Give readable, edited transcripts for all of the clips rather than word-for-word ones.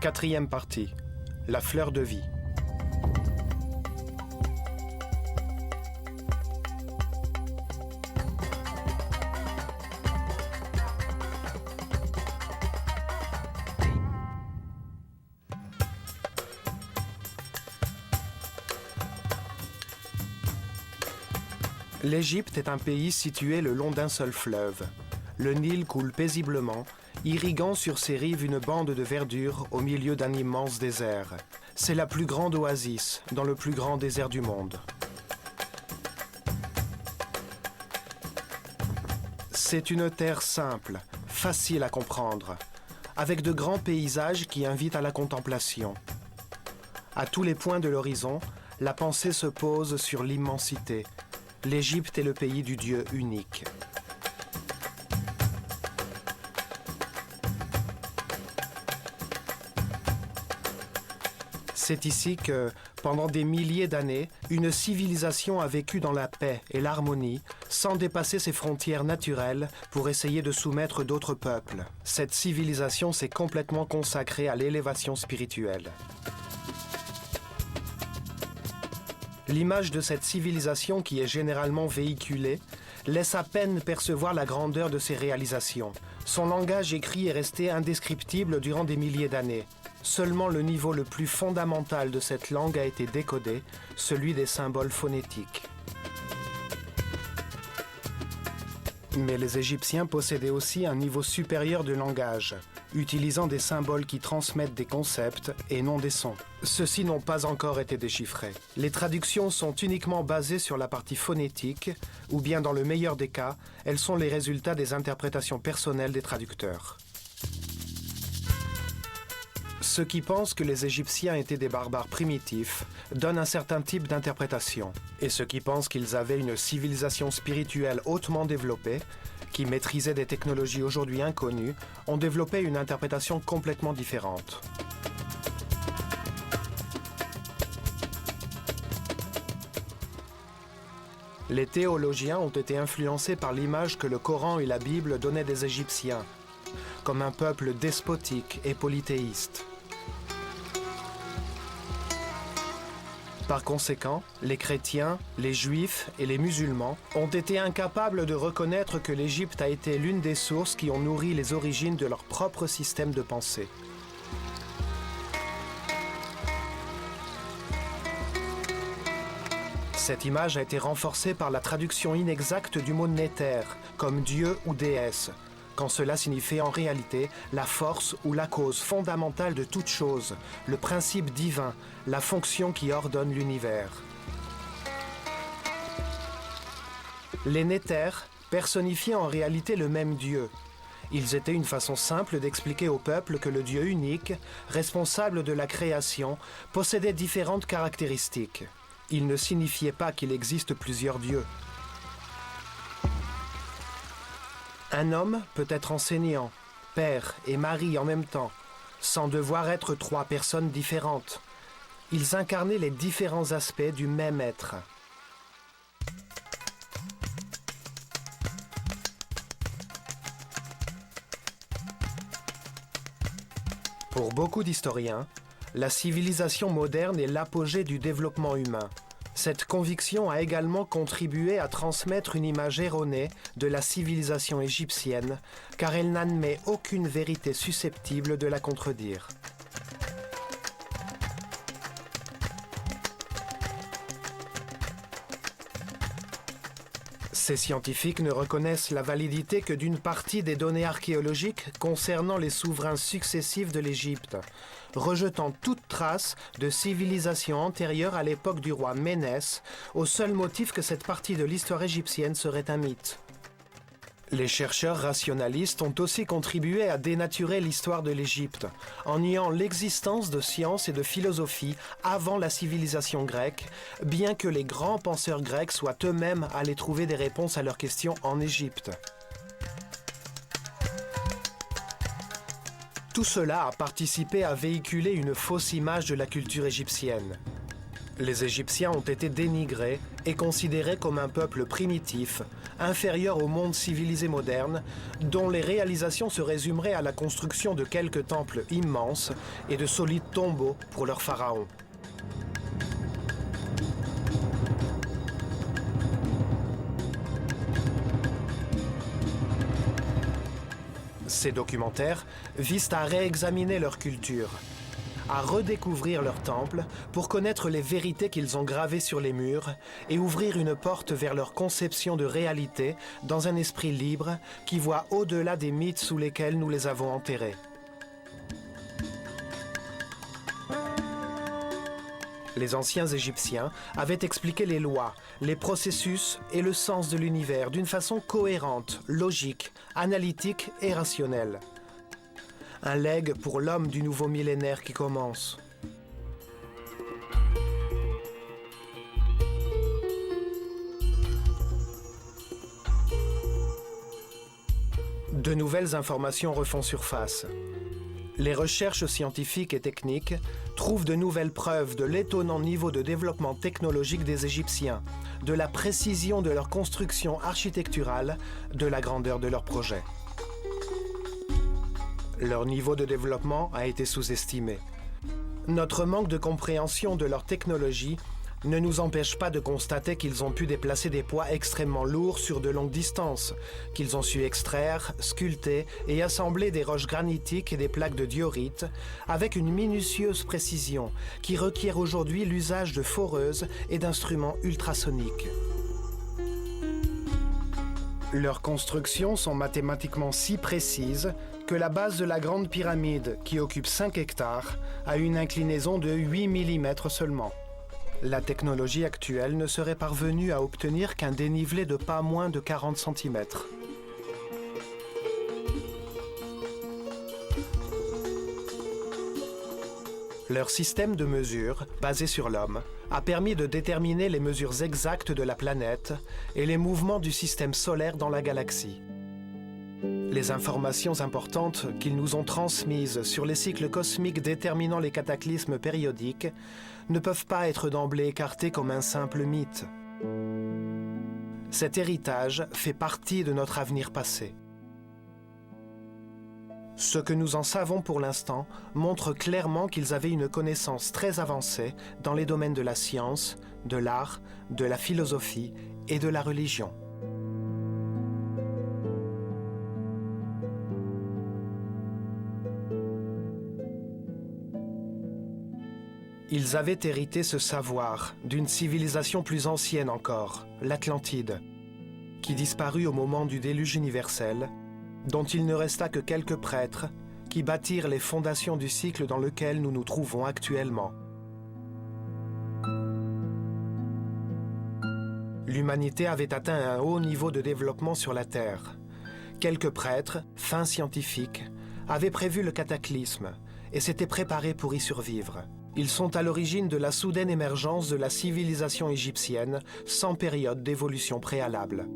Quatrième partie, la fleur de vie. L'Égypte est un pays situé le long d'un seul fleuve. Le Nil coule paisiblement, irriguant sur ses rives une bande de verdure au milieu d'un immense désert. C'est la plus grande oasis dans le plus grand désert du monde. C'est une terre simple, facile à comprendre, avec de grands paysages qui invitent à la contemplation. À tous les points de l'horizon, la pensée se pose sur l'immensité. L'Égypte est le pays du Dieu unique. C'est ici que, pendant des milliers d'années, une civilisation a vécu dans la paix et l'harmonie, sans dépasser ses frontières naturelles pour essayer de soumettre d'autres peuples. Cette civilisation s'est complètement consacrée à l'élévation spirituelle. L'image de cette civilisation qui est généralement véhiculée laisse à peine percevoir la grandeur de ses réalisations. Son langage écrit est resté indescriptible durant des milliers d'années. Seulement le niveau le plus fondamental de cette langue a été décodé, celui des symboles phonétiques. Mais les Égyptiens possédaient aussi un niveau supérieur de langage, utilisant des symboles qui transmettent des concepts et non des sons. Ceux-ci n'ont pas encore été déchiffrés. Les traductions sont uniquement basées sur la partie phonétique, ou bien dans le meilleur des cas, elles sont les résultats des interprétations personnelles des traducteurs. Ceux qui pensent que les Égyptiens étaient des barbares primitifs donnent un certain type d'interprétation. Et ceux qui pensent qu'ils avaient une civilisation spirituelle hautement développée, qui maîtrisaient des technologies aujourd'hui inconnues, ont développé une interprétation complètement différente. Les théologiens ont été influencés par l'image que le Coran et la Bible donnaient des Égyptiens, comme un peuple despotique et polythéiste. Par conséquent, les chrétiens, les juifs et les musulmans ont été incapables de reconnaître que l'Égypte a été l'une des sources qui ont nourri les origines de leur propre système de pensée. Cette image a été renforcée par la traduction inexacte du mot Néter, comme Dieu ou déesse, quand cela signifiait en réalité la force ou la cause fondamentale de toute chose, le principe divin, la fonction qui ordonne l'univers. Les Néters personnifiaient en réalité le même Dieu. Ils étaient une façon simple d'expliquer au peuple que le Dieu unique, responsable de la création, possédait différentes caractéristiques. Il ne signifiait pas qu'il existe plusieurs dieux. Un homme peut être enseignant, père et mari en même temps, sans devoir être trois personnes différentes. Ils incarnaient les différents aspects du même être. Pour beaucoup d'historiens, la civilisation moderne est l'apogée du développement humain. Cette conviction a également contribué à transmettre une image erronée de la civilisation égyptienne, car elle n'admet aucune vérité susceptible de la contredire. Ces scientifiques ne reconnaissent la validité que d'une partie des données archéologiques concernant les souverains successifs de l'Égypte, rejetant toute trace de civilisation antérieure à l'époque du roi Ménès, au seul motif que cette partie de l'histoire égyptienne serait un mythe. Les chercheurs rationalistes ont aussi contribué à dénaturer l'histoire de l'Égypte, en niant l'existence de sciences et de philosophie avant la civilisation grecque, bien que les grands penseurs grecs soient eux-mêmes allés trouver des réponses à leurs questions en Égypte. Tout cela a participé à véhiculer une fausse image de la culture égyptienne. Les Égyptiens ont été dénigrés et considérés comme un peuple primitif, inférieurs au monde civilisé moderne, dont les réalisations se résumeraient à la construction de quelques temples immenses et de solides tombeaux pour leurs pharaons. Ces documentaires visent à réexaminer leur culture, à redécouvrir leurs temples pour connaître les vérités qu'ils ont gravées sur les murs et ouvrir une porte vers leur conception de réalité dans un esprit libre qui voit au-delà des mythes sous lesquels nous les avons enterrés. Les anciens Égyptiens avaient expliqué les lois, les processus et le sens de l'univers d'une façon cohérente, logique, analytique et rationnelle. Un legs pour l'homme du nouveau millénaire qui commence. De nouvelles informations refont surface. Les recherches scientifiques et techniques trouvent de nouvelles preuves de l'étonnant niveau de développement technologique des Égyptiens, de la précision de leur construction architecturale, de la grandeur de leurs projets. Leur niveau de développement a été sous-estimé. Notre manque de compréhension de leur technologie ne nous empêche pas de constater qu'ils ont pu déplacer des poids extrêmement lourds sur de longues distances, qu'ils ont su extraire, sculpter et assembler des roches granitiques et des plaques de diorite avec une minutieuse précision qui requiert aujourd'hui l'usage de foreuses et d'instruments ultrasoniques. Leurs constructions sont mathématiquement si précises que la base de la Grande Pyramide, qui occupe 5 hectares, a une inclinaison de 8 mm seulement. La technologie actuelle ne serait parvenue à obtenir qu'un dénivelé de pas moins de 40 cm. Leur système de mesure, basé sur l'homme, a permis de déterminer les mesures exactes de la planète et les mouvements du système solaire dans la galaxie. Les informations importantes qu'ils nous ont transmises sur les cycles cosmiques déterminant les cataclysmes périodiques ne peuvent pas être d'emblée écartées comme un simple mythe. Cet héritage fait partie de notre avenir passé. Ce que nous en savons pour l'instant montre clairement qu'ils avaient une connaissance très avancée dans les domaines de la science, de l'art, de la philosophie et de la religion. Ils avaient hérité ce savoir d'une civilisation plus ancienne encore, l'Atlantide, qui disparut au moment du déluge universel, dont il ne resta que quelques prêtres qui bâtirent les fondations du cycle dans lequel nous nous trouvons actuellement. L'humanité avait atteint un haut niveau de développement sur la Terre. Quelques prêtres, fins scientifiques, avaient prévu le cataclysme et s'étaient préparés pour y survivre. Ils sont à l'origine de la soudaine émergence de la civilisation égyptienne sans période d'évolution préalable.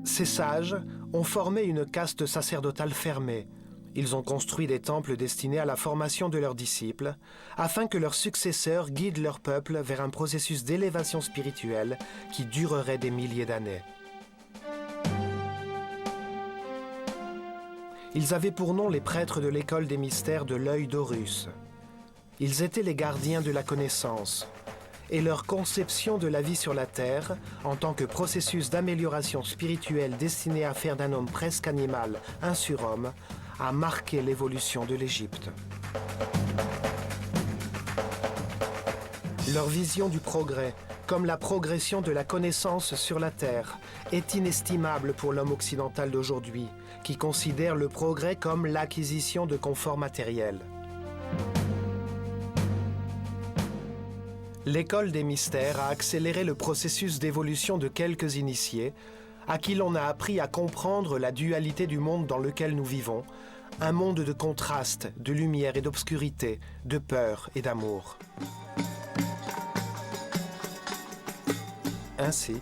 Ces sages ont formé une caste sacerdotale fermée. Ils ont construit des temples destinés à la formation de leurs disciples, afin que leurs successeurs guident leur peuple vers un processus d'élévation spirituelle qui durerait des milliers d'années. Ils avaient pour nom les prêtres de l'école des mystères de l'œil d'Horus. Ils étaient les gardiens de la connaissance, et leur conception de la vie sur la Terre, en tant que processus d'amélioration spirituelle destiné à faire d'un homme presque animal un surhomme, a marqué l'évolution de l'Égypte. Leur vision du progrès, comme la progression de la connaissance sur la Terre, est inestimable pour l'homme occidental d'aujourd'hui, qui considère le progrès comme l'acquisition de confort matériel. L'école des mystères a accéléré le processus d'évolution de quelques initiés, à qui l'on a appris à comprendre la dualité du monde dans lequel nous vivons, un monde de contrastes, de lumière et d'obscurité, de peur et d'amour. Ainsi,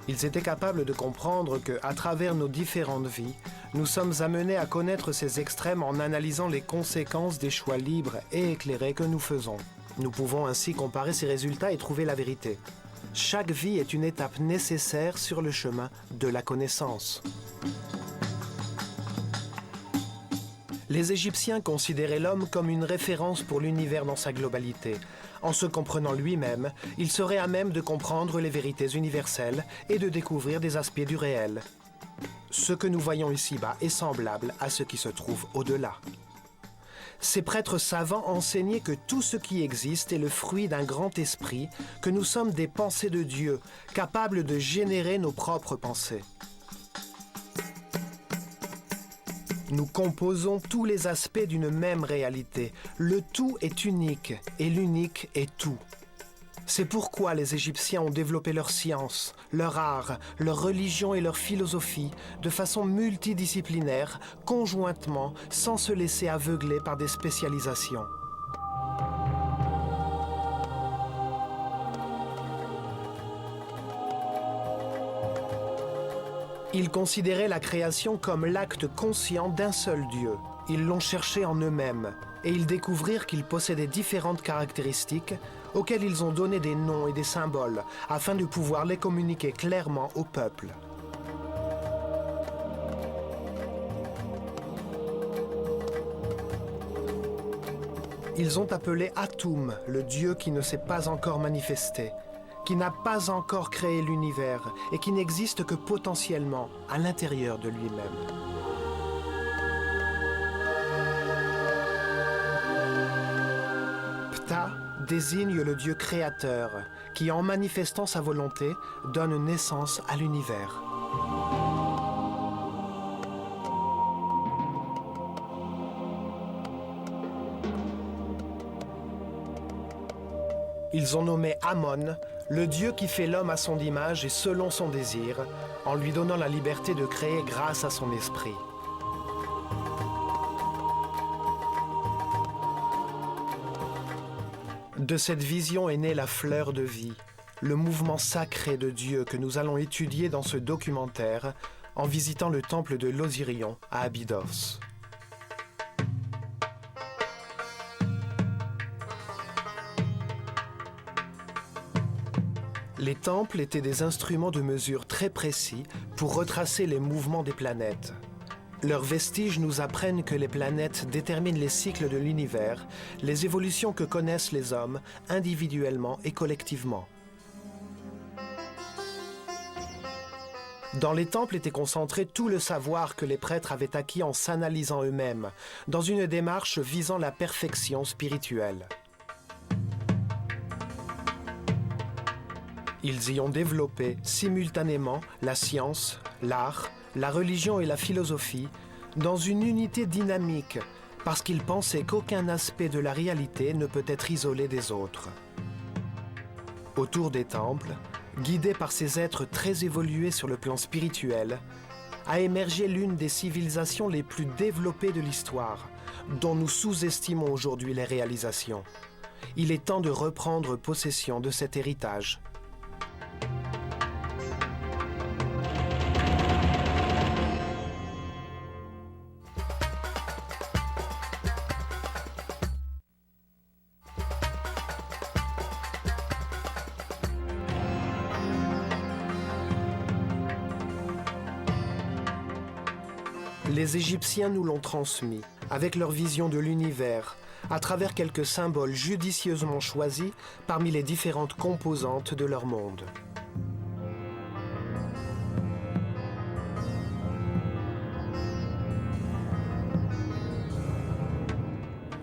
ils étaient capables de comprendre que, à travers nos différentes vies, nous sommes amenés à connaître ces extrêmes en analysant les conséquences des choix libres et éclairés que nous faisons. Nous pouvons ainsi comparer ces résultats et trouver la vérité. chaque vie est une étape nécessaire sur le chemin de la connaissance. Les Égyptiens considéraient l'homme comme une référence pour l'univers dans sa globalité. En se comprenant lui-même, il serait à même de comprendre les vérités universelles et de découvrir des aspects du réel. Ce que nous voyons ici-bas est semblable à ce qui se trouve au-delà. Ces prêtres savants enseignaient que tout ce qui existe est le fruit d'un grand esprit, que nous sommes des pensées de Dieu, capables de générer nos propres pensées. Nous composons tous les aspects d'une même réalité. Le tout est unique et l'unique est tout. C'est pourquoi les Égyptiens ont développé leur science, leur art, leur religion et leur philosophie de façon multidisciplinaire, conjointement, sans se laisser aveugler par des spécialisations. Ils considéraient la création comme l'acte conscient d'un seul Dieu. Ils l'ont cherché en eux-mêmes et ils découvrirent qu'ils possédaient différentes caractéristiques auxquelles ils ont donné des noms et des symboles afin de pouvoir les communiquer clairement au peuple. Ils ont appelé Atum le Dieu qui ne s'est pas encore manifesté, qui n'a pas encore créé l'univers et qui n'existe que potentiellement à l'intérieur de lui-même. Ptah désigne le Dieu créateur qui, en manifestant sa volonté, donne naissance à l'univers. Ils ont nommé Amon le Dieu qui fait l'homme à son image et selon son désir, en lui donnant la liberté de créer grâce à son esprit. De cette vision est née la fleur de vie, le mouvement sacré de Dieu que nous allons étudier dans ce documentaire en visitant le temple de l'Osirion à Abydos. Les temples étaient des instruments de mesure très précis pour retracer les mouvements des planètes. Leurs vestiges nous apprennent que les planètes déterminent les cycles de l'univers, les évolutions que connaissent les hommes individuellement et collectivement. Dans les temples était concentré tout le savoir que les prêtres avaient acquis en s'analysant eux-mêmes, dans une démarche visant la perfection spirituelle. Ils y ont développé simultanément la science, l'art, la religion et la philosophie dans une unité dynamique parce qu'ils pensaient qu'aucun aspect de la réalité ne peut être isolé des autres. Autour des temples, guidés par ces êtres très évolués sur le plan spirituel, a émergé l'une des civilisations les plus développées de l'histoire, dont nous sous-estimons aujourd'hui les réalisations. Il est temps de reprendre possession de cet héritage. Les Égyptiens nous l'ont transmis, avec leur vision de l'univers, à travers quelques symboles judicieusement choisis parmi les différentes composantes de leur monde.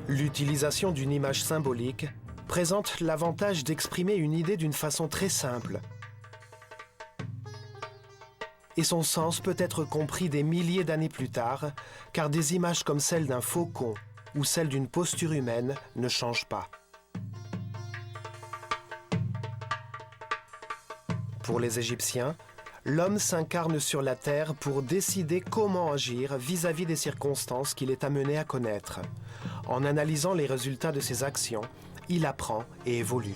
L'utilisation d'une image symbolique présente l'avantage d'exprimer une idée d'une façon très simple. Et son sens peut être compris des milliers d'années plus tard, car des images comme celle d'un faucon ou celle d'une posture humaine ne changent pas. Pour les Égyptiens, l'homme s'incarne sur la terre pour décider comment agir vis-à-vis des circonstances qu'il est amené à connaître. En analysant les résultats de ses actions, il apprend et évolue.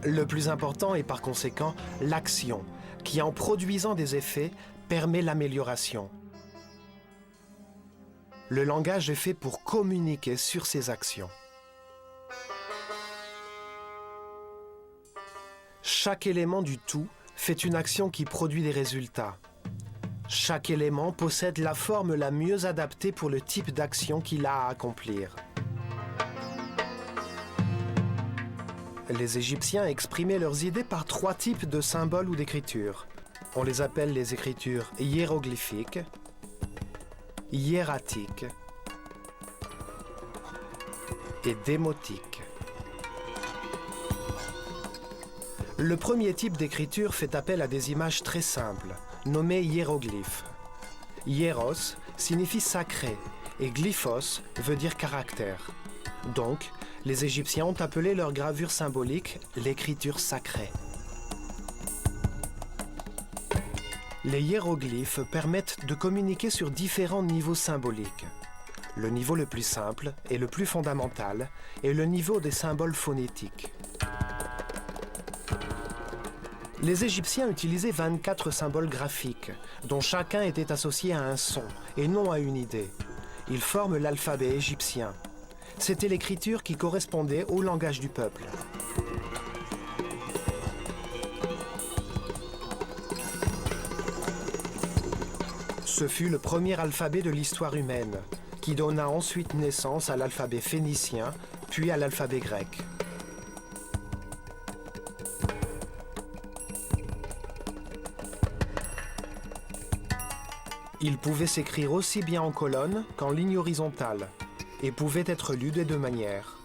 Le plus important est par conséquent l'action, qui en produisant des effets permet l'amélioration. Le langage est fait pour communiquer sur ses actions. Chaque élément du tout fait une action qui produit des résultats. Chaque élément possède la forme la mieux adaptée pour le type d'action qu'il a à accomplir. Les Égyptiens exprimaient leurs idées par 3 types de symboles ou d'écritures. On les appelle les écritures hiéroglyphiques, hiératiques et démotiques. Le premier type d'écriture fait appel à des images très simples, nommées hiéroglyphes. Hieros signifie sacré et glyphos veut dire caractère. Donc, les Égyptiens ont appelé leur gravure symbolique l'écriture sacrée. Les hiéroglyphes permettent de communiquer sur différents niveaux symboliques. Le niveau le plus simple et le plus fondamental est le niveau des symboles phonétiques. Les Égyptiens utilisaient 24 symboles graphiques, dont chacun était associé à un son et non à une idée. Ils forment l'alphabet égyptien. C'était l'écriture qui correspondait au langage du peuple. Ce fut le premier alphabet de l'histoire humaine, qui donna ensuite naissance à l'alphabet phénicien, puis à l'alphabet grec. Il pouvait s'écrire aussi bien en colonne qu'en ligne horizontale, et pouvait être lu de 2 manières.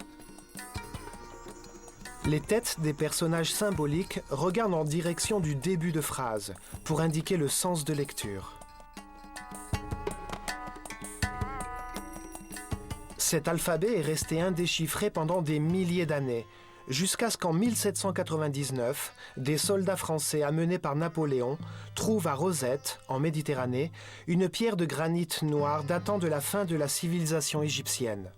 Les têtes des personnages symboliques regardent en direction du début de phrase, pour indiquer le sens de lecture. Cet alphabet est resté indéchiffré pendant des milliers d'années, jusqu'à ce qu'en 1799, des soldats français amenés par Napoléon trouvent à Rosette, en Méditerranée, une pierre de granit noir datant de la fin de la civilisation égyptienne.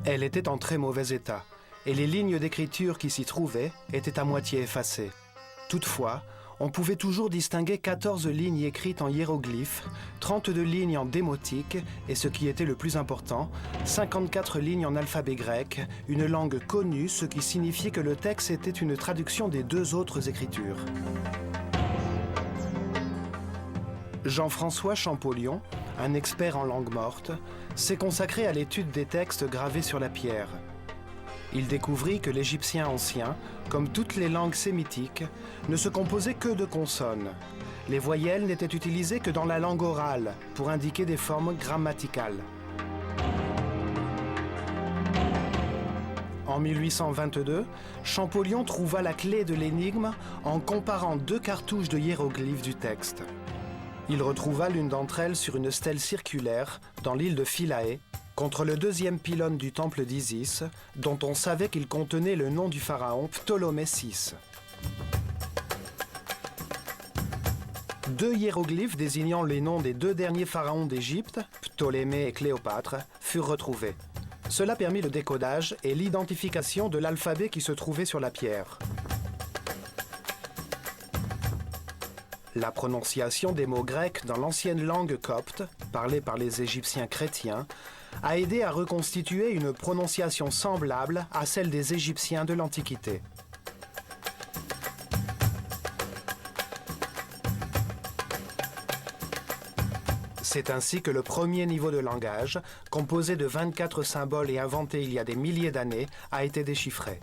Elle était en très mauvais état, et les lignes d'écriture qui s'y trouvaient étaient à moitié effacées. Toutefois, on pouvait toujours distinguer 14 lignes écrites en hiéroglyphes, 32 lignes en démotique et, ce qui était le plus important, 54 lignes en alphabet grec, une langue connue, ce qui signifiait que le texte était une traduction des 2 autres écritures. Jean-François Champollion, un expert en langue morte, s'est consacré à l'étude des textes gravés sur la pierre. Il découvrit que l'égyptien ancien, comme toutes les langues sémitiques, ne se composait que de consonnes. Les voyelles n'étaient utilisées que dans la langue orale, pour indiquer des formes grammaticales. En 1822, Champollion trouva la clé de l'énigme en comparant 2 cartouches de hiéroglyphes du texte. Il retrouva l'une d'entre elles sur une stèle circulaire dans l'île de Philae, contre le 2e pylône du temple d'Isis, dont on savait qu'il contenait le nom du pharaon Ptolémée VI. 2 hiéroglyphes désignant les noms des 2 derniers pharaons d'Égypte, Ptolémée et Cléopâtre, furent retrouvés. Cela permit le décodage et l'identification de l'alphabet qui se trouvait sur la pierre. La prononciation des mots grecs dans l'ancienne langue copte, parlée par les Égyptiens chrétiens, a aidé à reconstituer une prononciation semblable à celle des Égyptiens de l'Antiquité. C'est ainsi que le premier niveau de langage, composé de 24 symboles et inventé il y a des milliers d'années, a été déchiffré.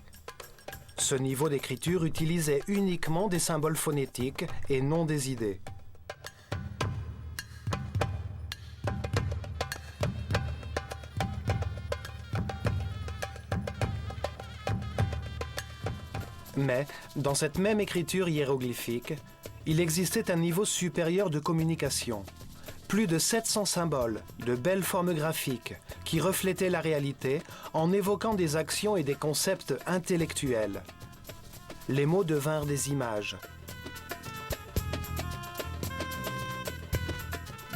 Ce niveau d'écriture utilisait uniquement des symboles phonétiques et non des idées. Mais, dans cette même écriture hiéroglyphique, il existait un niveau supérieur de communication. Plus de 700 symboles, de belles formes graphiques, qui reflétaient la réalité en évoquant des actions et des concepts intellectuels. Les mots devinrent des images.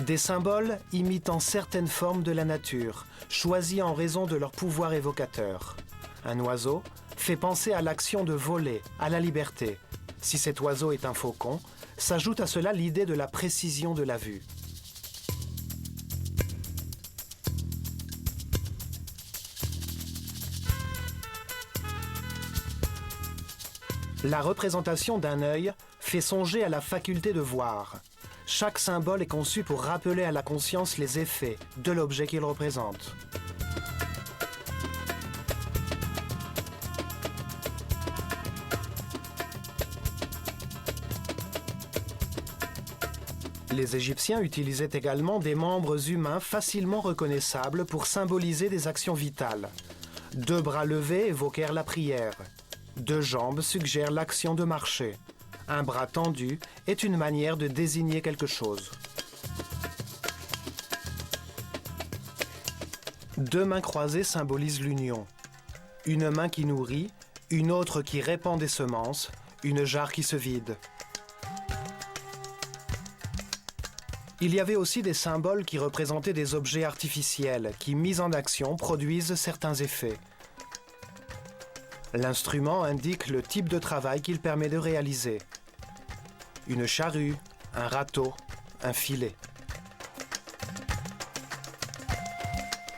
Des symboles imitant certaines formes de la nature, choisis en raison de leur pouvoir évocateur. Un oiseau fait penser à l'action de voler, à la liberté. Si cet oiseau est un faucon, s'ajoute à cela l'idée de la précision de la vue. La représentation d'un œil fait songer à la faculté de voir. Chaque symbole est conçu pour rappeler à la conscience les effets de l'objet qu'il représente. Les Égyptiens utilisaient également des membres humains facilement reconnaissables pour symboliser des actions vitales. 2 bras levés évoquèrent la prière. 2 jambes suggèrent l'action de marcher. Un bras tendu est une manière de désigner quelque chose. 2 mains croisées symbolisent l'union. Une main qui nourrit, une autre qui répand des semences, une jarre qui se vide. Il y avait aussi des symboles qui représentaient des objets artificiels qui, mis en action, produisent certains effets. L'instrument indique le type de travail qu'il permet de réaliser. Une charrue, un râteau, un filet.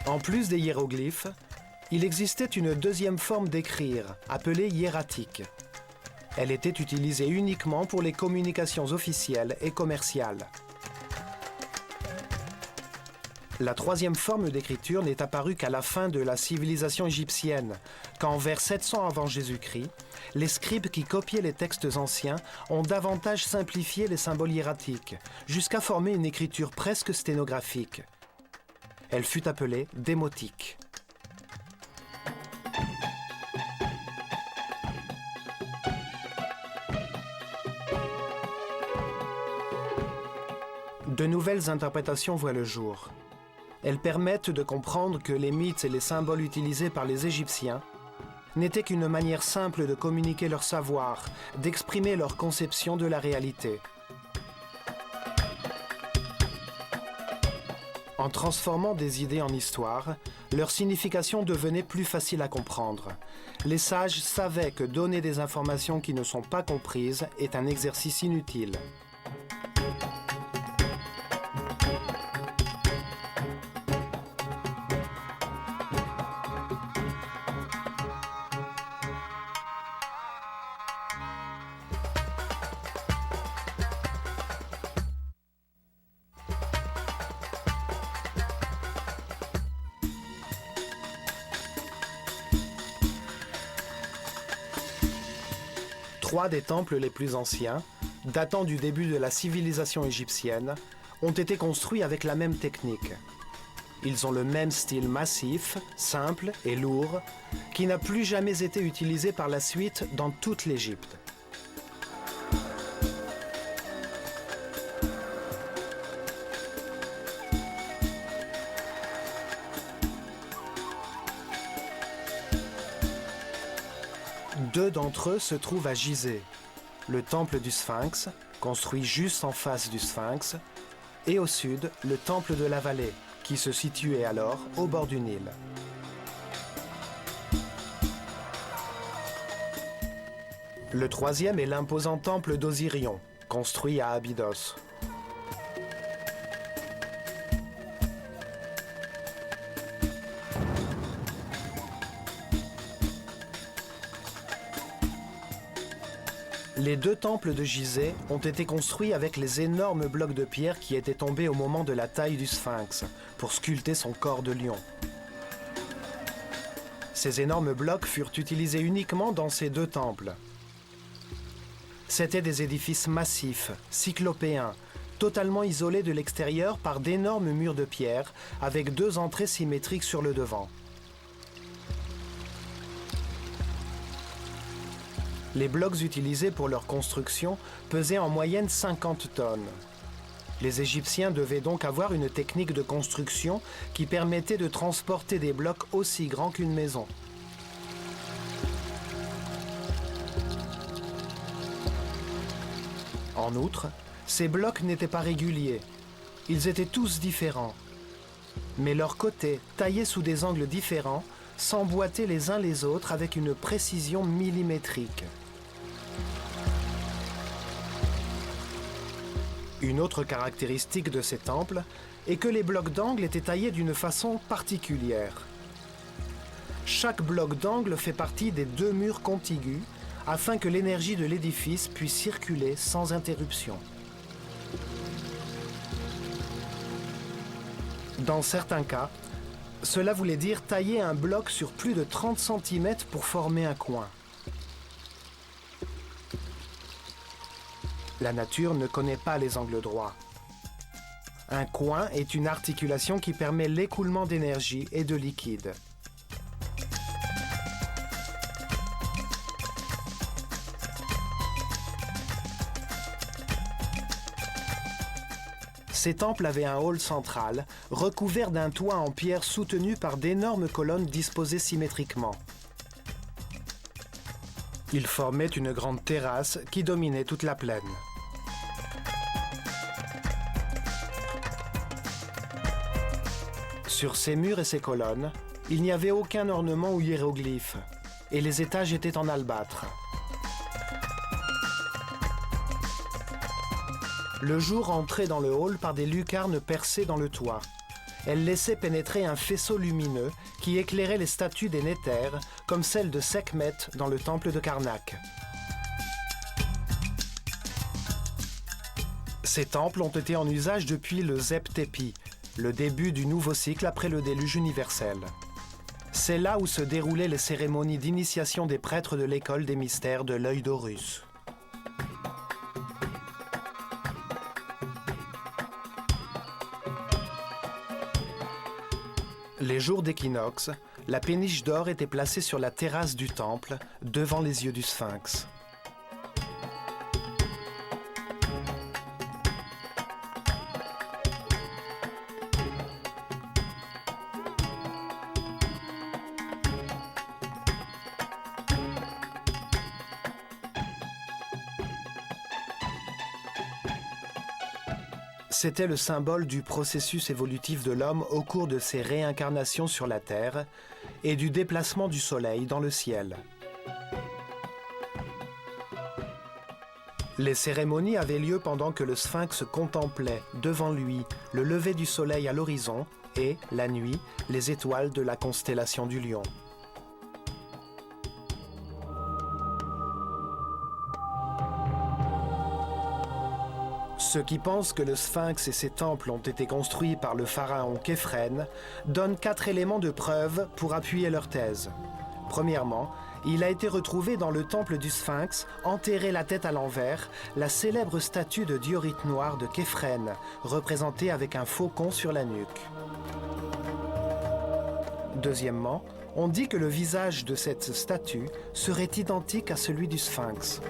En plus des hiéroglyphes, il existait une deuxième forme d'écrire, appelée hiératique. Elle était utilisée uniquement pour les communications officielles et commerciales. La troisième forme d'écriture n'est apparue qu'à la fin de la civilisation égyptienne, quand vers 700 avant Jésus-Christ, les scribes qui copiaient les textes anciens ont davantage simplifié les symboles hiératiques, jusqu'à former une écriture presque sténographique. Elle fut appelée démotique. De nouvelles interprétations voient le jour. Elles permettent de comprendre que les mythes et les symboles utilisés par les Égyptiens n'étaient qu'une manière simple de communiquer leur savoir, d'exprimer leur conception de la réalité. En transformant des idées en histoire, leur signification devenait plus facile à comprendre. Les sages savaient que donner des informations qui ne sont pas comprises est un exercice inutile. Trois des temples les plus anciens, datant du début de la civilisation égyptienne, ont été construits avec la même technique. Ils ont le même style massif, simple et lourd, qui n'a plus jamais été utilisé par la suite dans toute l'Égypte. Deux d'entre eux se trouvent à Gizeh, le temple du Sphinx, construit juste en face du Sphinx, et au sud, le temple de la vallée, qui se situait alors au bord du Nil. Le troisième est l'imposant temple d'Osirion, construit à Abydos. Les deux temples de Gizeh ont été construits avec les énormes blocs de pierre qui étaient tombés au moment de la taille du Sphinx, pour sculpter son corps de lion. Ces énormes blocs furent utilisés uniquement dans ces deux temples. C'étaient des édifices massifs, cyclopéens, totalement isolés de l'extérieur par d'énormes murs de pierre, avec deux entrées symétriques sur le devant. Les blocs utilisés pour leur construction pesaient en moyenne 50 tonnes. Les Égyptiens devaient donc avoir une technique de construction qui permettait de transporter des blocs aussi grands qu'une maison. En outre, ces blocs n'étaient pas réguliers. Ils étaient tous différents. Mais leurs côtés, taillés sous des angles différents, s'emboîtaient les uns les autres avec une précision millimétrique. Une autre caractéristique de ces temples est que les blocs d'angle étaient taillés d'une façon particulière. Chaque bloc d'angle fait partie des deux murs contigus, afin que l'énergie de l'édifice puisse circuler sans interruption. Dans certains cas, cela voulait dire tailler un bloc sur plus de 30 cm pour former un coin. La nature ne connaît pas les angles droits. Un coin est une articulation qui permet l'écoulement d'énergie et de liquide. Ces temples avaient un hall central, recouvert d'un toit en pierre soutenu par d'énormes colonnes disposées symétriquement. Ils formaient une grande terrasse qui dominait toute la plaine. Sur ces murs et ces colonnes, il n'y avait aucun ornement ou hiéroglyphe, et les étages étaient en albâtre. Le jour entrait dans le hall par des lucarnes percées dans le toit. Elles laissaient pénétrer un faisceau lumineux qui éclairait les statues des Néthers, comme celle de Sekhmet dans le temple de Karnak. Ces temples ont été en usage depuis le Zep-Tepi, le début du nouveau cycle après le déluge universel. C'est là où se déroulaient les cérémonies d'initiation des prêtres de l'école des mystères de l'œil d'Horus. Les jours d'équinoxe, la péniche d'or était placée sur la terrasse du temple, devant les yeux du Sphinx. C'était le symbole du processus évolutif de l'homme au cours de ses réincarnations sur la Terre et du déplacement du Soleil dans le ciel. Les cérémonies avaient lieu pendant que le Sphinx contemplait, devant lui, le lever du Soleil à l'horizon et, la nuit, les étoiles de la constellation du Lion. Ceux qui pensent que le Sphinx et ses temples ont été construits par le pharaon Képhren donnent 4 éléments de preuve pour appuyer leur thèse. Premièrement, il a été retrouvé dans le temple du Sphinx, enterré la tête à l'envers, la célèbre statue de diorite noir de Képhren, représentée avec un faucon sur la nuque. Deuxièmement, on dit que le visage de cette statue serait identique à celui du Sphinx.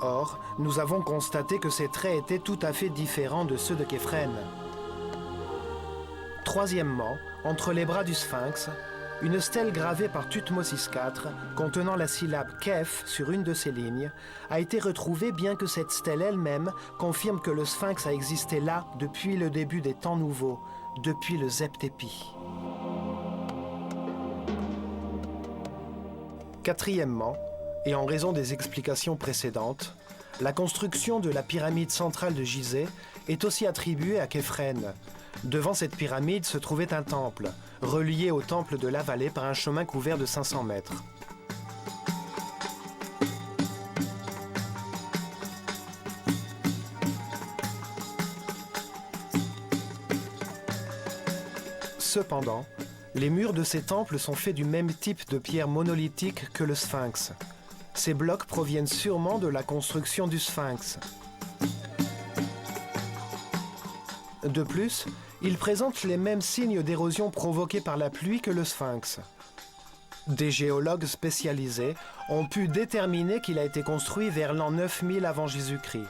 Or, nous avons constaté que ces traits étaient tout à fait différents de ceux de Képhren. Troisièmement, entre les bras du Sphinx, une stèle gravée par Thutmosis IV, contenant la syllabe Kef sur une de ses lignes, a été retrouvée bien que cette stèle elle-même confirme que le Sphinx a existé là depuis le début des temps nouveaux, depuis le Zep-Tepi. Quatrièmement, et en raison des explications précédentes, la construction de la pyramide centrale de Gizeh est aussi attribuée à Képhren. Devant cette pyramide se trouvait un temple, relié au temple de la vallée par un chemin couvert de 500 mètres. Cependant, les murs de ces temples sont faits du même type de pierre monolithique que le Sphinx. Ces blocs proviennent sûrement de la construction du Sphinx. De plus, ils présentent les mêmes signes d'érosion provoqués par la pluie que le Sphinx. Des géologues spécialisés ont pu déterminer qu'il a été construit vers l'an 9000 avant Jésus-Christ.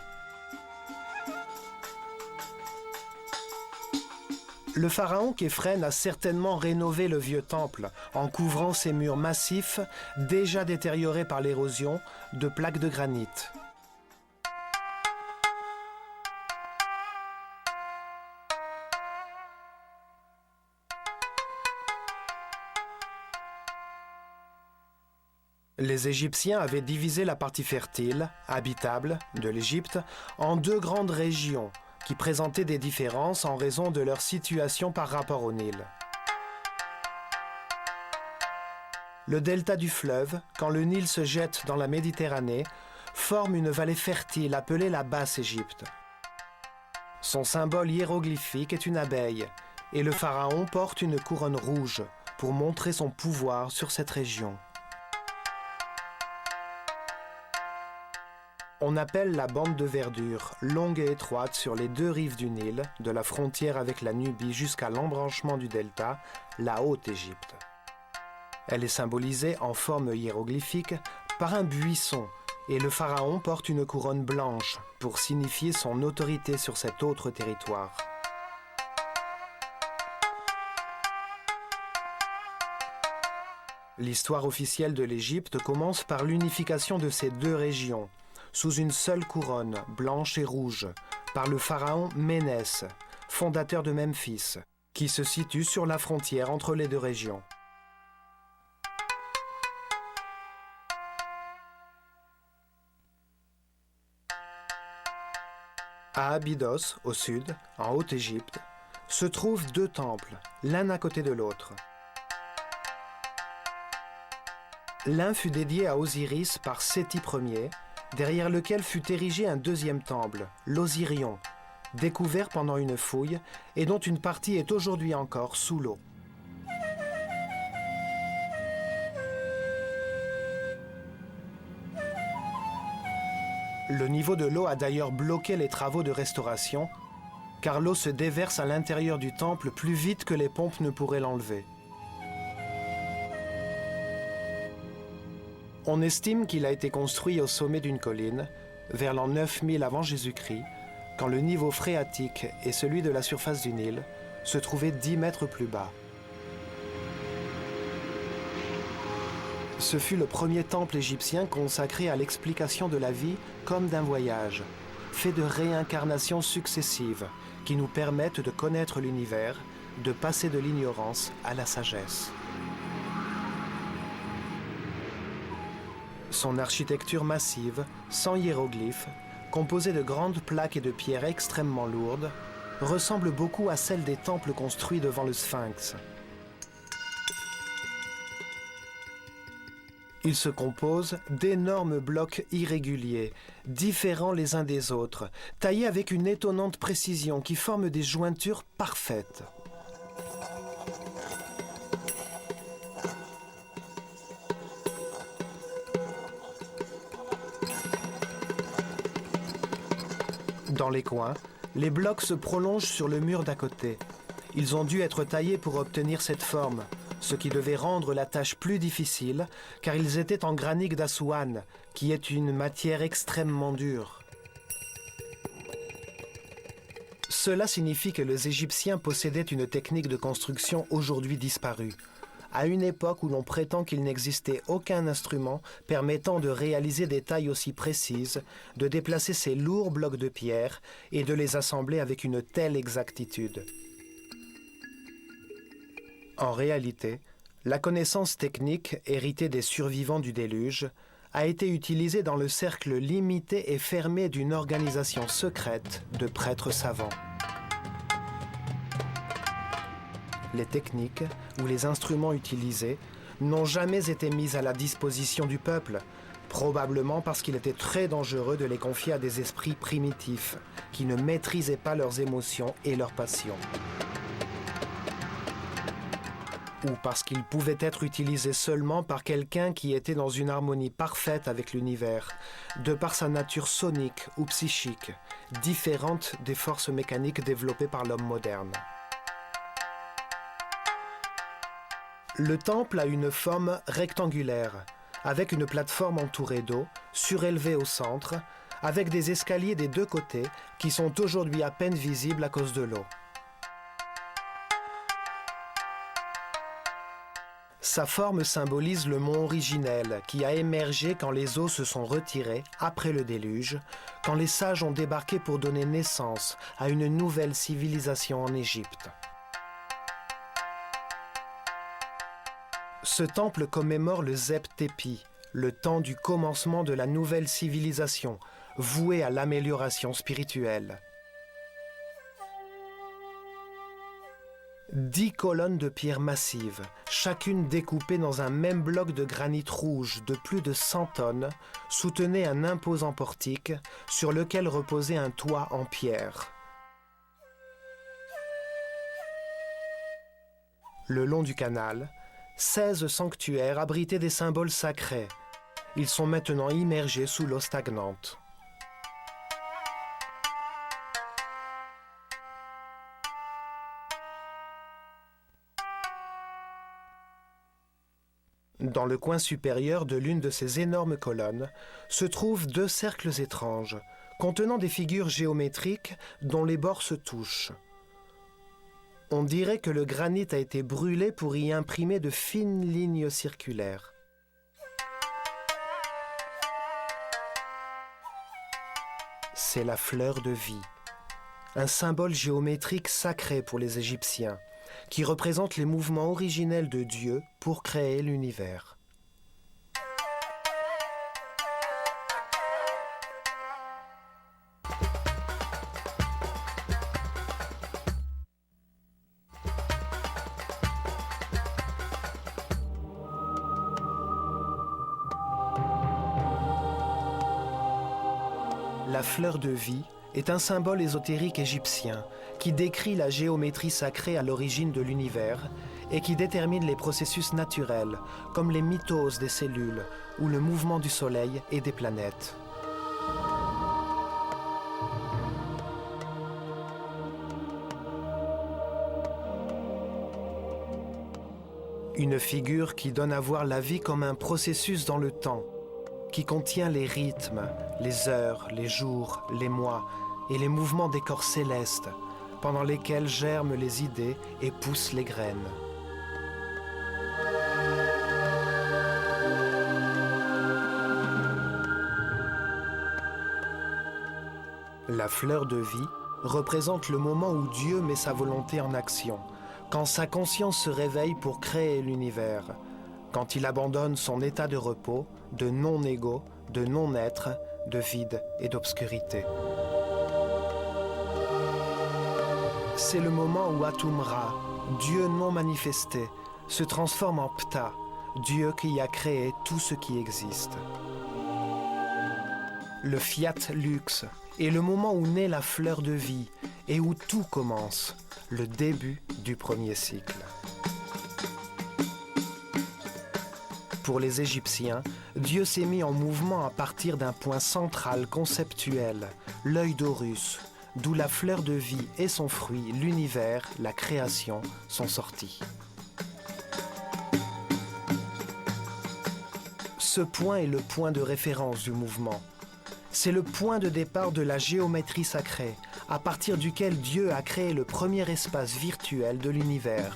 Le pharaon Képhren a certainement rénové le vieux temple en couvrant ses murs massifs, déjà détériorés par l'érosion, de plaques de granit. Les Égyptiens avaient divisé la partie fertile, habitable, de l'Égypte, en 2 grandes régions, qui présentaient des différences en raison de leur situation par rapport au Nil. Le delta du fleuve, quand le Nil se jette dans la Méditerranée, forme une vallée fertile appelée la Basse-Égypte. Son symbole hiéroglyphique est une abeille, et le pharaon porte une couronne rouge pour montrer son pouvoir sur cette région. On appelle la bande de verdure, longue et étroite sur les deux rives du Nil, de la frontière avec la Nubie jusqu'à l'embranchement du delta, la Haute-Égypte. Elle est symbolisée en forme hiéroglyphique par un buisson, et le pharaon porte une couronne blanche pour signifier son autorité sur cet autre territoire. L'histoire officielle de l'Égypte commence par l'unification de ces deux régions, sous une seule couronne, blanche et rouge, par le pharaon Ménès, fondateur de Memphis, qui se situe sur la frontière entre les deux régions. À Abydos, au sud, en Haute-Égypte, se trouvent deux temples, l'un à côté de l'autre. L'un fut dédié à Osiris par Séti Ier, derrière lequel fut érigé un deuxième temple, l'Osirion, découvert pendant une fouille et dont une partie est aujourd'hui encore sous l'eau. Le niveau de l'eau a d'ailleurs bloqué les travaux de restauration, car l'eau se déverse à l'intérieur du temple plus vite que les pompes ne pourraient l'enlever. On estime qu'il a été construit au sommet d'une colline, vers l'an 9000 avant Jésus-Christ, quand le niveau phréatique et celui de la surface du Nil se trouvaient 10 mètres plus bas. Ce fut le premier temple égyptien consacré à l'explication de la vie comme d'un voyage, fait de réincarnations successives qui nous permettent de connaître l'univers, de passer de l'ignorance à la sagesse. Son architecture massive, sans hiéroglyphes, composée de grandes plaques et de pierres extrêmement lourdes, ressemble beaucoup à celle des temples construits devant le Sphinx. Il se compose d'énormes blocs irréguliers, différents les uns des autres, taillés avec une étonnante précision qui forment des jointures parfaites. Dans les coins, les blocs se prolongent sur le mur d'à côté. Ils ont dû être taillés pour obtenir cette forme, ce qui devait rendre la tâche plus difficile, car ils étaient en granit d'Assouan, qui est une matière extrêmement dure. Cela signifie que les Égyptiens possédaient une technique de construction aujourd'hui disparue, à une époque où l'on prétend qu'il n'existait aucun instrument permettant de réaliser des tailles aussi précises, de déplacer ces lourds blocs de pierre et de les assembler avec une telle exactitude. En réalité, la connaissance technique héritée des survivants du déluge a été utilisée dans le cercle limité et fermé d'une organisation secrète de prêtres savants. Les techniques ou les instruments utilisés n'ont jamais été mis à la disposition du peuple, probablement parce qu'il était très dangereux de les confier à des esprits primitifs qui ne maîtrisaient pas leurs émotions et leurs passions. Ou parce qu'ils pouvaient être utilisés seulement par quelqu'un qui était dans une harmonie parfaite avec l'univers, de par sa nature sonique ou psychique, différente des forces mécaniques développées par l'homme moderne. Le temple a une forme rectangulaire, avec une plateforme entourée d'eau, surélevée au centre, avec des escaliers des deux côtés qui sont aujourd'hui à peine visibles à cause de l'eau. Sa forme symbolise le mont originel qui a émergé quand les eaux se sont retirées après le déluge, quand les sages ont débarqué pour donner naissance à une nouvelle civilisation en Égypte. Ce temple commémore le Zep Tepi, le temps du commencement de la nouvelle civilisation, vouée à l'amélioration spirituelle. 10 colonnes de pierre massive, chacune découpée dans un même bloc de granit rouge de plus de 100 tonnes, soutenaient un imposant portique sur lequel reposait un toit en pierre. Le long du canal, 16 sanctuaires abritaient des symboles sacrés. Ils sont maintenant immergés sous l'eau stagnante. Dans le coin supérieur de l'une de ces énormes colonnes se trouvent 2 cercles étranges, contenant des figures géométriques dont les bords se touchent. On dirait que le granit a été brûlé pour y imprimer de fines lignes circulaires. C'est la fleur de vie, un symbole géométrique sacré pour les Égyptiens, qui représente les mouvements originels de Dieu pour créer l'univers. La fleur de vie est un symbole ésotérique égyptien qui décrit la géométrie sacrée à l'origine de l'univers et qui détermine les processus naturels comme les mitoses des cellules ou le mouvement du Soleil et des planètes. Une figure qui donne à voir la vie comme un processus dans le temps, qui contient les rythmes, les heures, les jours, les mois et les mouvements des corps célestes, pendant lesquels germent les idées et poussent les graines. La fleur de vie représente le moment où Dieu met sa volonté en action, quand sa conscience se réveille pour créer l'univers, quand il abandonne son état de repos, de non-égo, de non-être, de vide et d'obscurité. C'est le moment où Atum-Ra, Dieu non manifesté, se transforme en Ptah, Dieu qui a créé tout ce qui existe. Le Fiat Lux est le moment où naît la fleur de vie et où tout commence, le début du premier cycle. Pour les Égyptiens, Dieu s'est mis en mouvement à partir d'un point central conceptuel, l'œil d'Horus, d'où la fleur de vie et son fruit, l'univers, la création, sont sortis. Ce point est le point de référence du mouvement. C'est le point de départ de la géométrie sacrée, à partir duquel Dieu a créé le premier espace virtuel de l'univers.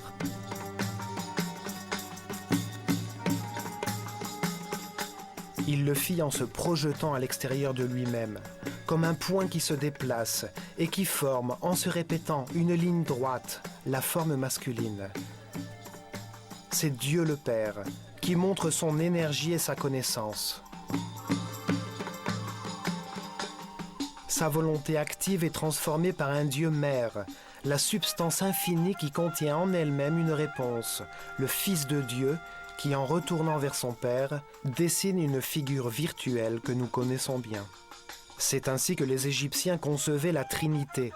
Il le fit en se projetant à l'extérieur de lui-même, comme un point qui se déplace et qui forme, en se répétant, une ligne droite, la forme masculine. C'est Dieu le Père qui montre son énergie et sa connaissance. Sa volonté active est transformée par un Dieu mère, la substance infinie qui contient en elle-même une réponse, le Fils de Dieu qui, en retournant vers son Père, dessine une figure virtuelle que nous connaissons bien. C'est ainsi que les Égyptiens concevaient la Trinité,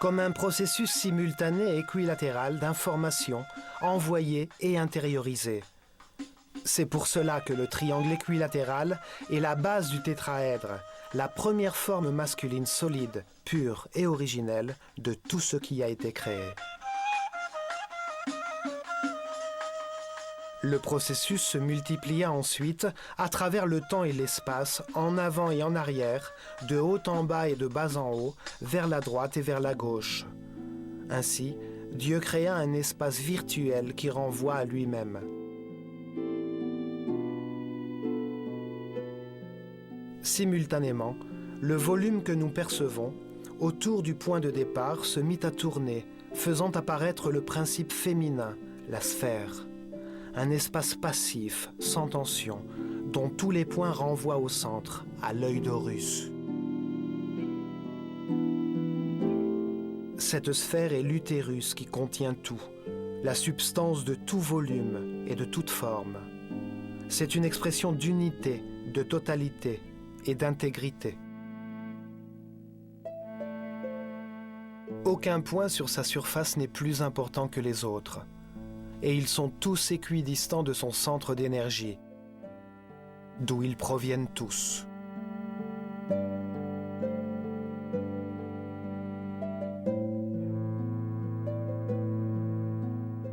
comme un processus simultané et équilatéral d'informations envoyées et intériorisées. C'est pour cela que le triangle équilatéral est la base du tétraèdre, la première forme masculine solide, pure et originelle de tout ce qui a été créé. Le processus se multiplia ensuite à travers le temps et l'espace, en avant et en arrière, de haut en bas et de bas en haut, vers la droite et vers la gauche. Ainsi, Dieu créa un espace virtuel qui renvoie à lui-même. Simultanément, le volume que nous percevons, autour du point de départ, se mit à tourner, faisant apparaître le principe féminin, la sphère. Un espace passif, sans tension, dont tous les points renvoient au centre, à l'œil d'Horus. Cette sphère est l'utérus qui contient tout, la substance de tout volume et de toute forme. C'est une expression d'unité, de totalité et d'intégrité. Aucun point sur sa surface n'est plus important que les autres, et ils sont tous équidistants de son centre d'énergie, d'où ils proviennent tous.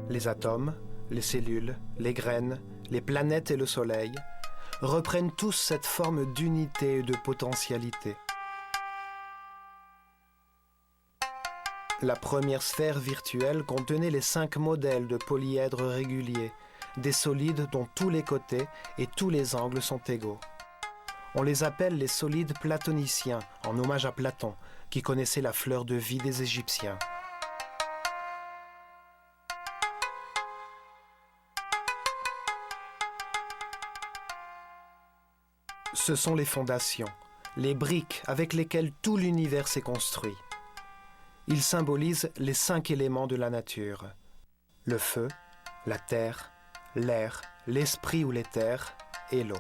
Les atomes, les cellules, les graines, les planètes et le Soleil reprennent tous cette forme d'unité et de potentialité. La première sphère virtuelle contenait les 5 modèles de polyèdres réguliers, des solides dont tous les côtés et tous les angles sont égaux. On les appelle les solides platoniciens, en hommage à Platon, qui connaissait la fleur de vie des Égyptiens. Ce sont les fondations, les briques avec lesquelles tout l'univers s'est construit. Ils symbolisent les 5 éléments de la nature. Le feu, la terre, l'air, l'esprit ou l'éther et l'eau.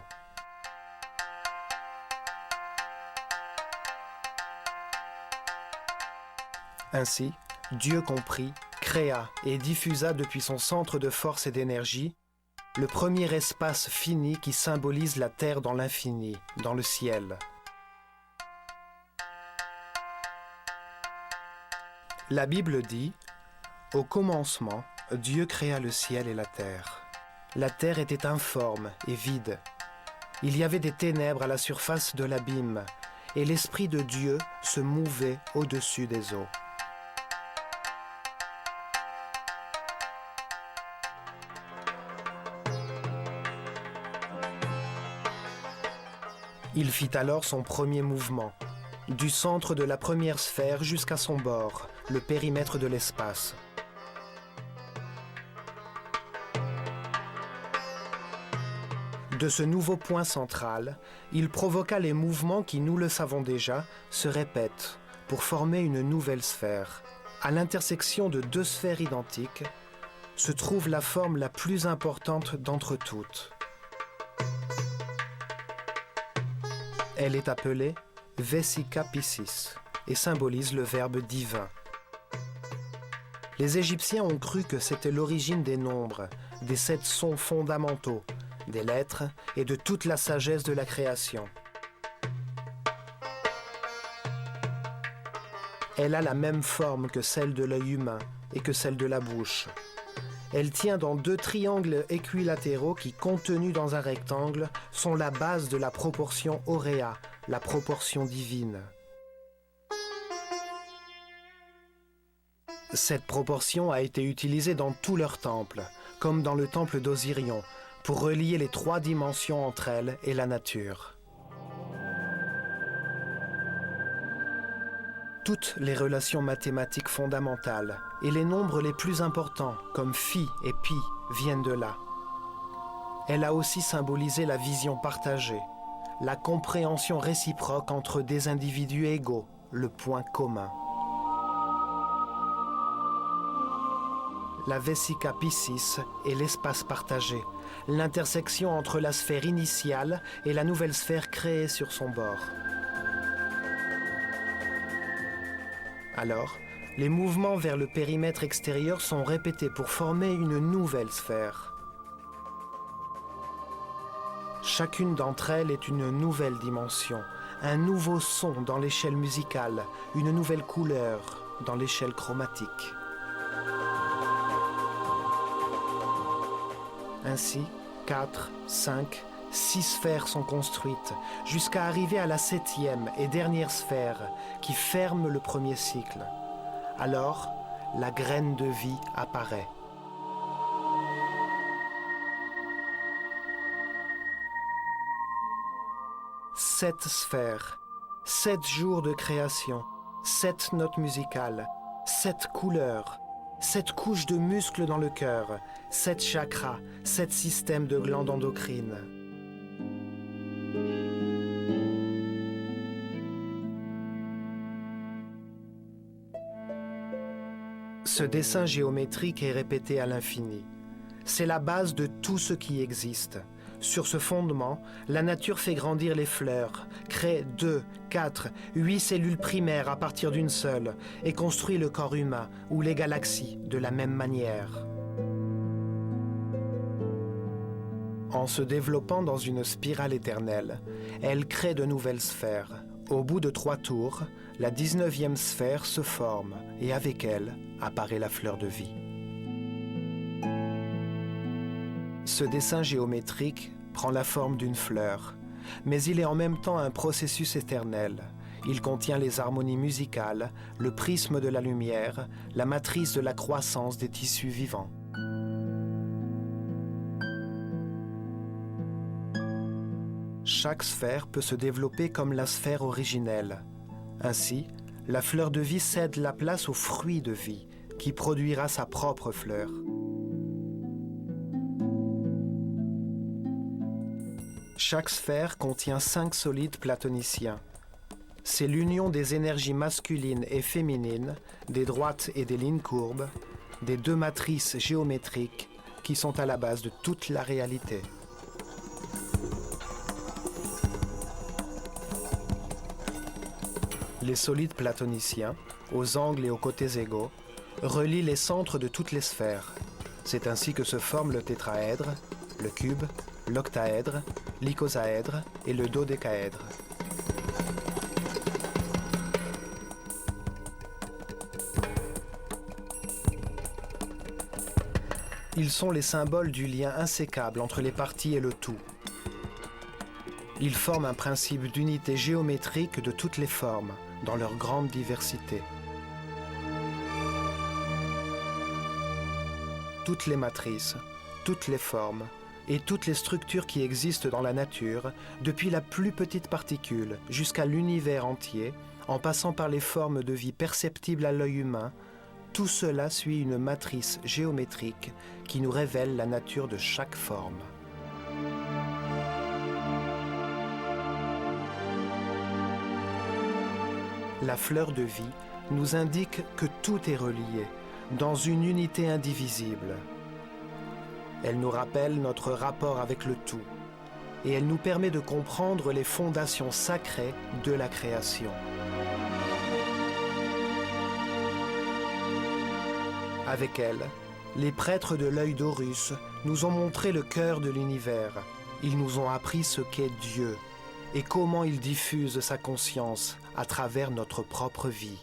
Ainsi, Dieu comprit, créa et diffusa depuis son centre de force et d'énergie le premier espace fini qui symbolise la terre dans l'infini, dans le ciel. La Bible dit « Au commencement, Dieu créa le ciel et la terre. La terre était informe et vide. Il y avait des ténèbres à la surface de l'abîme, et l'Esprit de Dieu se mouvait au-dessus des eaux. » Il fit alors son premier mouvement, du centre de la première sphère jusqu'à son bord, le périmètre de l'espace. De ce nouveau point central, il provoqua les mouvements qui, nous le savons déjà, se répètent pour former une nouvelle sphère. À l'intersection de 2 sphères identiques se trouve la forme la plus importante d'entre toutes. Elle est appelée Vesica Piscis et symbolise le Verbe divin. Les Égyptiens ont cru que c'était l'origine des nombres, des 7 sons fondamentaux, des lettres et de toute la sagesse de la création. Elle a la même forme que celle de l'œil humain et que celle de la bouche. Elle tient dans 2 triangles équilatéraux qui, contenus dans un rectangle, sont la base de la proportion auréa, la proportion divine. Cette proportion a été utilisée dans tous leurs temples, comme dans le temple d'Osirion, pour relier les 3 dimensions entre elles et la nature. Toutes les relations mathématiques fondamentales et les nombres les plus importants, comme phi et pi, viennent de là. Elle a aussi symbolisé la vision partagée, la compréhension réciproque entre des individus égaux, le point commun. La Vesica Piscis est l'espace partagé, l'intersection entre la sphère initiale et la nouvelle sphère créée sur son bord. Alors, les mouvements vers le périmètre extérieur sont répétés pour former une nouvelle sphère. Chacune d'entre elles est une nouvelle dimension, un nouveau son dans l'échelle musicale, une nouvelle couleur dans l'échelle chromatique. Ainsi, 4, 5, 6 sphères sont construites, jusqu'à arriver à la 7e et dernière sphère, qui ferme le premier cycle. Alors, la graine de vie apparaît. Sept sphères, 7 jours de création, 7 notes musicales, 7 couleurs, 7 couches de muscles dans le cœur, 7 chakras, 7 systèmes de glandes endocrines. Ce dessin géométrique est répété à l'infini. C'est la base de tout ce qui existe. Sur ce fondement, la nature fait grandir les fleurs, crée 2, 4, 8 cellules primaires à partir d'une seule et construit le corps humain ou les galaxies de la même manière. En se développant dans une spirale éternelle, elle crée de nouvelles sphères. Au bout de 3 tours, la 19e sphère se forme et avec elle apparaît la fleur de vie. Ce dessin géométrique prend la forme d'une fleur, mais il est en même temps un processus éternel. Il contient les harmonies musicales, le prisme de la lumière, la matrice de la croissance des tissus vivants. Chaque sphère peut se développer comme la sphère originelle. Ainsi, la fleur de vie cède la place au fruit de vie, qui produira sa propre fleur. Chaque sphère contient 5 solides platoniciens. C'est l'union des énergies masculines et féminines, des droites et des lignes courbes, des 2 matrices géométriques qui sont à la base de toute la réalité. Les solides platoniciens, aux angles et aux côtés égaux, relient les centres de toutes les sphères. C'est ainsi que se forment le tétraèdre, le cube, l'octaèdre, l'icosaèdre et le dodécaèdre. Ils sont les symboles du lien insécable entre les parties et le tout. Ils forment un principe d'unité géométrique de toutes les formes, dans leur grande diversité. Toutes les matrices, toutes les formes et toutes les structures qui existent dans la nature, depuis la plus petite particule jusqu'à l'univers entier, en passant par les formes de vie perceptibles à l'œil humain, tout cela suit une matrice géométrique qui nous révèle la nature de chaque forme. La fleur de vie nous indique que tout est relié, dans une unité indivisible. Elle nous rappelle notre rapport avec le tout, et elle nous permet de comprendre les fondations sacrées de la création. Avec elle, les prêtres de l'œil d'Horus nous ont montré le cœur de l'univers. Ils nous ont appris ce qu'est Dieu et comment il diffuse sa conscience à travers notre propre vie.